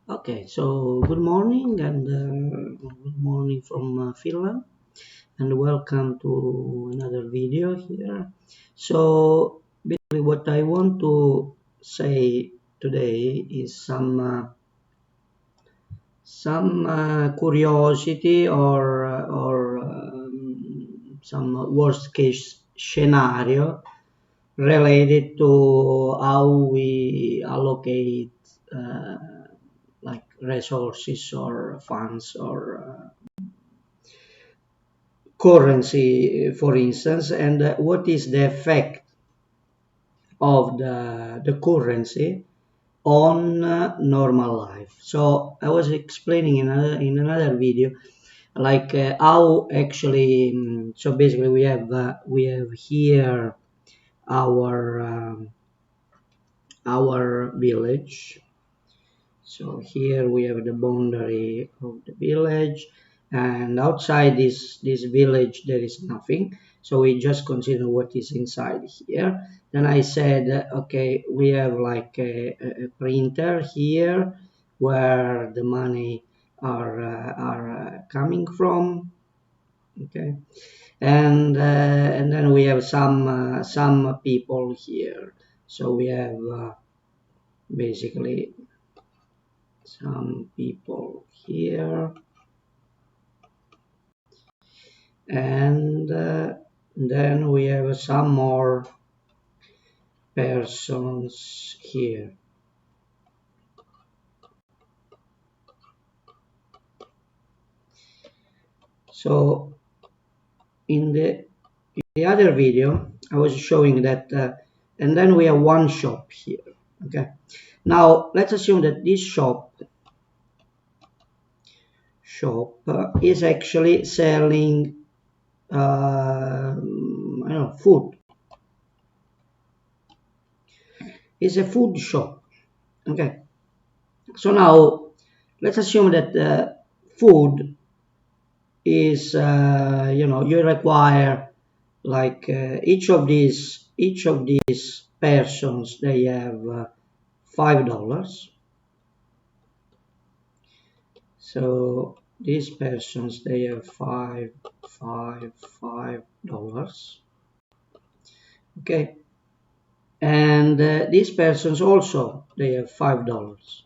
Okay, so good morning and good morning from Finland, and welcome to another video here. So basically, what I want to say today is some curiosity or some worst case scenario related to how we allocate uh, like resources or funds or currency, for instance, and what is the effect of the currency on normal life. So I was explaining in another video like how actually so basically we have here our our village. So here we have the boundary of the village, and outside this village there is nothing. So we just consider what is inside here. Then I said, okay, we have like a printer here where the money are coming from. Okay, and then we have some people here. So we have basically some people here, and then we have some more persons here. So in the other video I was showing that and then we have one shop here. Okay, now let's assume that this shop is actually selling I don't know, food. It's a food shop. Okay, so now let's assume that food is you require like each of these persons they have $5. So these persons they have $5. Okay, and these persons also they have $5.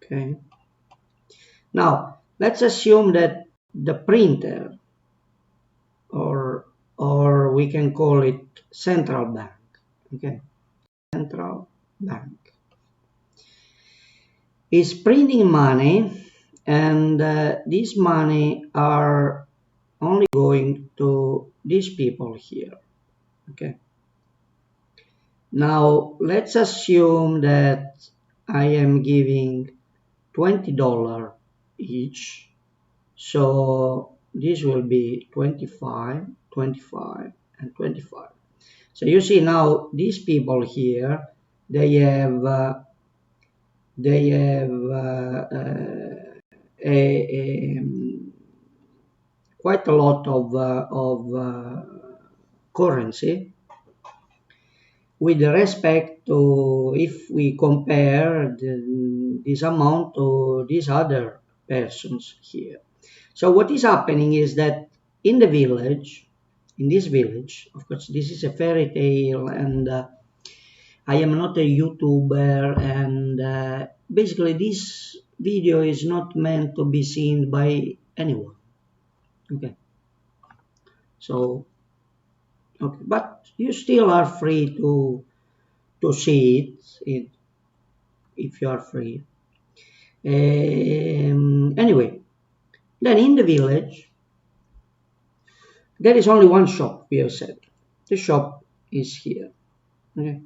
Okay, now let's assume that the printer, or we can call it central bank. Okay, central bank is printing money, and this money are only going to these people here. Okay, now let's assume that I am giving $20 each, so this will be 25, 25, and 25. So you see now these people here they have a quite a lot of currency with respect to if we compare this amount to these other persons here. So what is happening is that in the village, in this village, of course, this is a fairy tale, and I am not a YouTuber, and basically this video is not meant to be seen by anyone. Okay, so okay, but you still are free to see it if you are free. Anyway, then in the village there is only one shop. We have said the shop is here. Okay,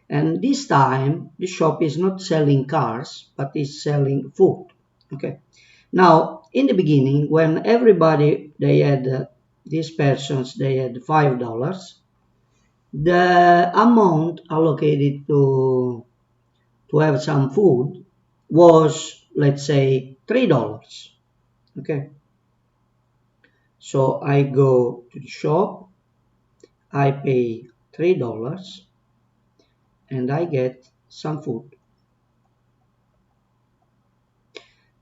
and this time the shop is not selling cars, but is selling food. Okay, now in the beginning when everybody they had these persons they had $5, the amount allocated to have some food was, let's say, $3. Okay, so I go to the shop, I pay $3, and I get some food.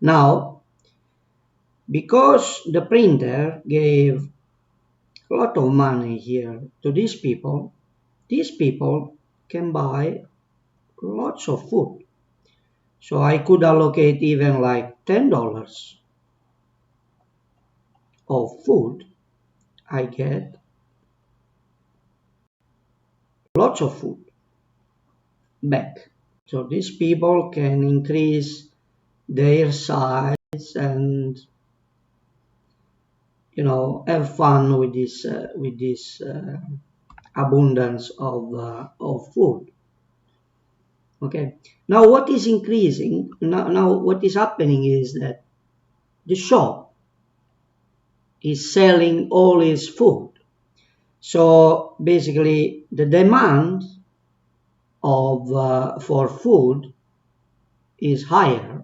Now, because the printer gave a lot of money here to these people can buy lots of food. So I could allocate even like $10 of food. I get lots of food back. So these people can increase their size and have fun with this abundance of food. Okay. Now what is increasing? Now what is happening is that the shop is selling all its food. So basically, the demand of for food is higher,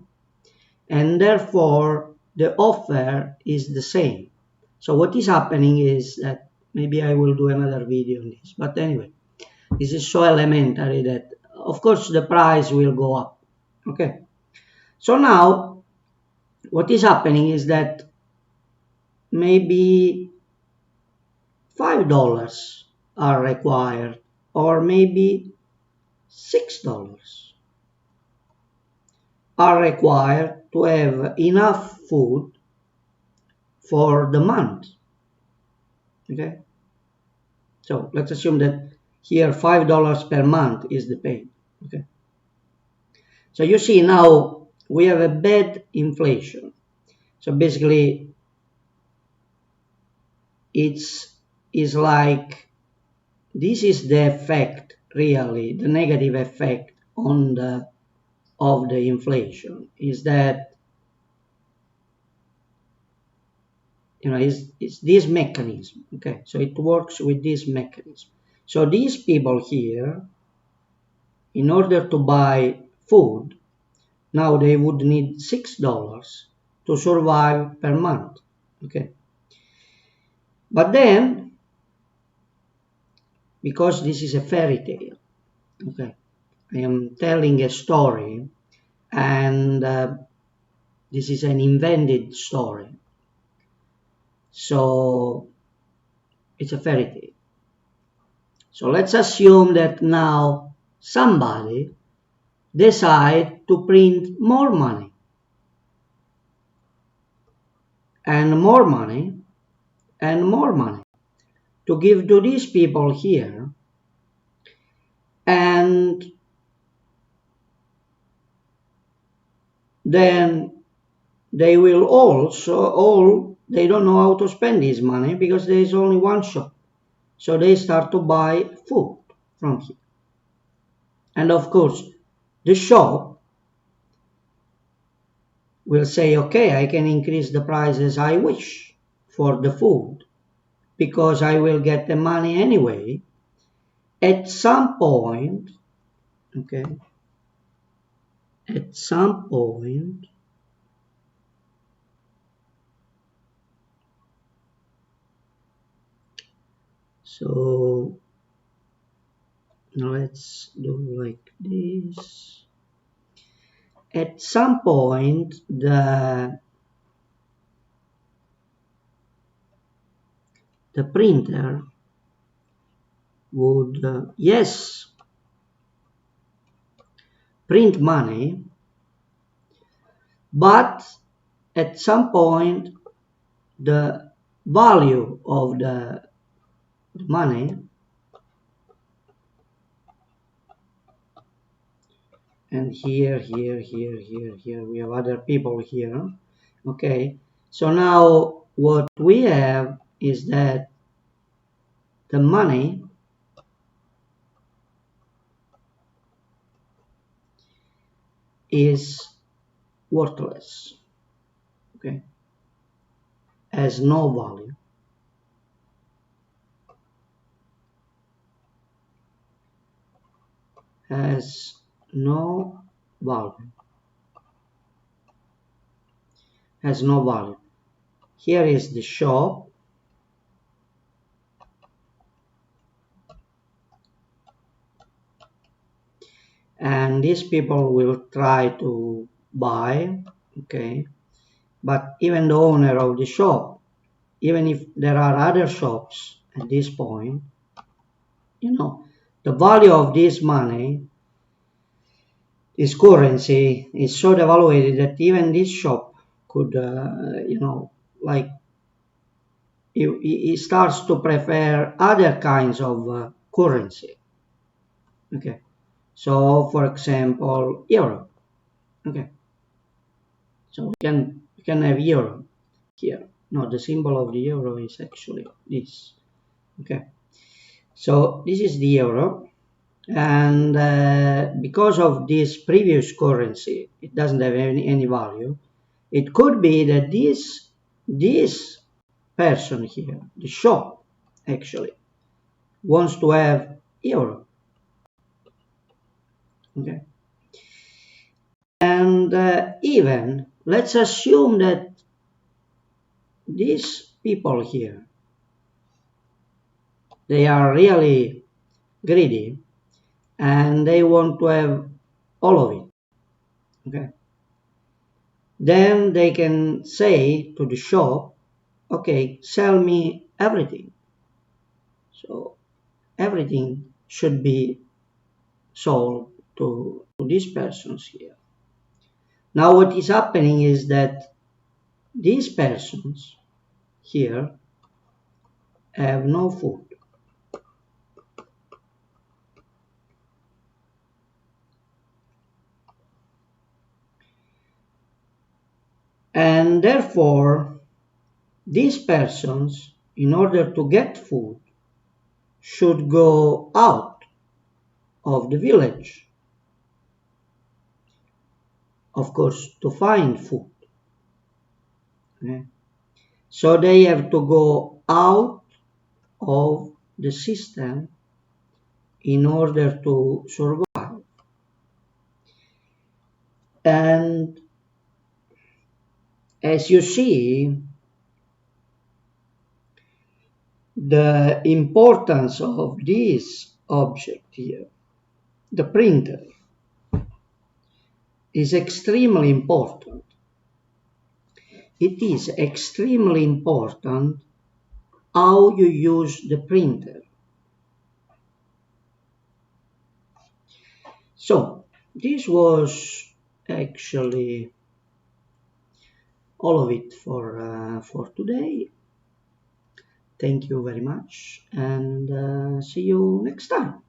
and therefore the offer is the same. So what is happening is that maybe I will do another video on this, but anyway, this is so elementary that of course the price will go up. Okay, so now what is happening is that maybe $5 are required, or maybe $6 are required to have enough food for the month. Okay, so let's assume that here $5 per month is the pay. Okay, so you see now we have a bad inflation. So basically it's like this is the effect, really the negative effect on the of the inflation, is that it's this mechanism. Okay, so it works with this mechanism. So these people here, in order to buy food, now they would need $6 to survive per month. Okay, but then because this is a fairy tale, okay, I am telling a story, and this is an invented story, so it's a fairy tale. So let's assume that now somebody decide to print more money and more money and more money to give to these people here, and then they will all they don't know how to spend this money because there is only one shop, so they start to buy food from here, and of course the shop will say, okay, I can increase the prices I wish for the food because I will get the money anyway at some point. Okay, at some point so let's do like this. At some point the printer would yes, print money, but at some point the value of the money, and here we have other people here. Okay, so now what we have is that the money is worthless. Okay, has no value, has no value, has no value. Here is the shop, and these people will try to buy, okay, but even the owner of the shop, even if there are other shops at this point, you know, the value of this money, this currency is so devaluated that even this shop could, like he starts to prefer other kinds of currency. Okay, so for example, euro. Okay, so we can have euro here. No, the symbol of the euro is actually this. Okay, so this is the euro, and because of this previous currency, it doesn't have any value. It could be that this person here, the shop, actually wants to have euro. Okay, and even let's assume that these people here, they are really greedy and they want to have all of it. Okay, then they can say to the shop, okay, sell me everything. So everything should be sold to these persons here. Now what is happening is that these persons here have no food. And therefore, these persons, in order to get food, should go out of the village, of course, to find food. Okay? So they have to go out of the system in order to survive. And as you see, the importance of this object here, the printer, is extremely important. It is extremely important how you use the printer. So this was actually all of it for today. Thank you very much, and see you next time.